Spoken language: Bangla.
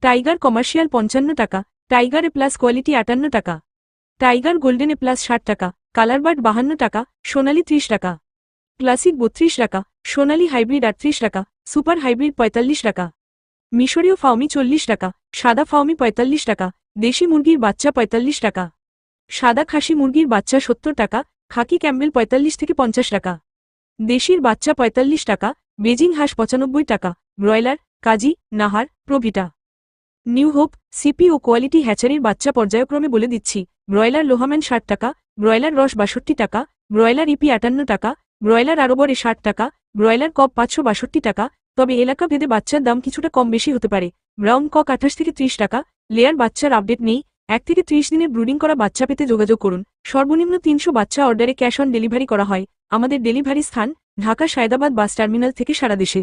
টাইগার কমার্শিয়াল 55 টাকা, টাইগার এ প্লাস কোয়ালিটি 58 টাকা, টাইগার গোল্ডেন এ প্লাস 60 টাকা, কালারবার্ড 52 টাকা, সোনালী 30 টাকা, ক্লাসিক 32 টাকা, সোনালী হাইব্রিড 38 টাকা, সুপার হাইব্রিড 45 টাকা, মিশরীয় ফাউমি 40 টাকা, সাদা ফাউমি 45 টাকা, দেশি মুরগির বাচ্চা 45 টাকা, সাদা খাসি মুরগির বাচ্চা 70 টাকা, খাকি ক্যাম্বেল 45 থেকে 50 টাকা, দেশির বাচ্চা 45 টাকা, বেজিং হাঁস 95 টাকা, broiler, Kazi, Nahar, Provita. New hope, CP ও কোয়ালিটি হ্যাচারির বাচ্চা পর্যায়ক্রমে বলে দিচ্ছি। ব্রয়লার লোহাম্যান 60 টাকা, ব্রয়লার রস 62 টাকা, ব্রয়লার ইপি 58 টাকা, ব্রয়লার আরবরে 60 টাকা, ব্রয়লার কক 562 টাকা, তবে এলাকা ভেদে বাচ্চার দাম কিছুটা কম বেশি হতে পারে। ব্রাউন কক 28 থেকে 30 টাকা, লেয়ার বাচ্চার আপডেট নেই। 1 থেকে 30 দিনের ব্রুডিং করা বাচ্চা পেতে যোগাযোগ করুন। সর্বনিম্ন 300 বাচ্চা অর্ডারে ক্যাশ অন ডেলিভারি করা হয়। আমাদের ডেলিভারি স্থান ঢাকা সায়দাবাদ বাস টার্মিনাল থেকে সারা দেশে।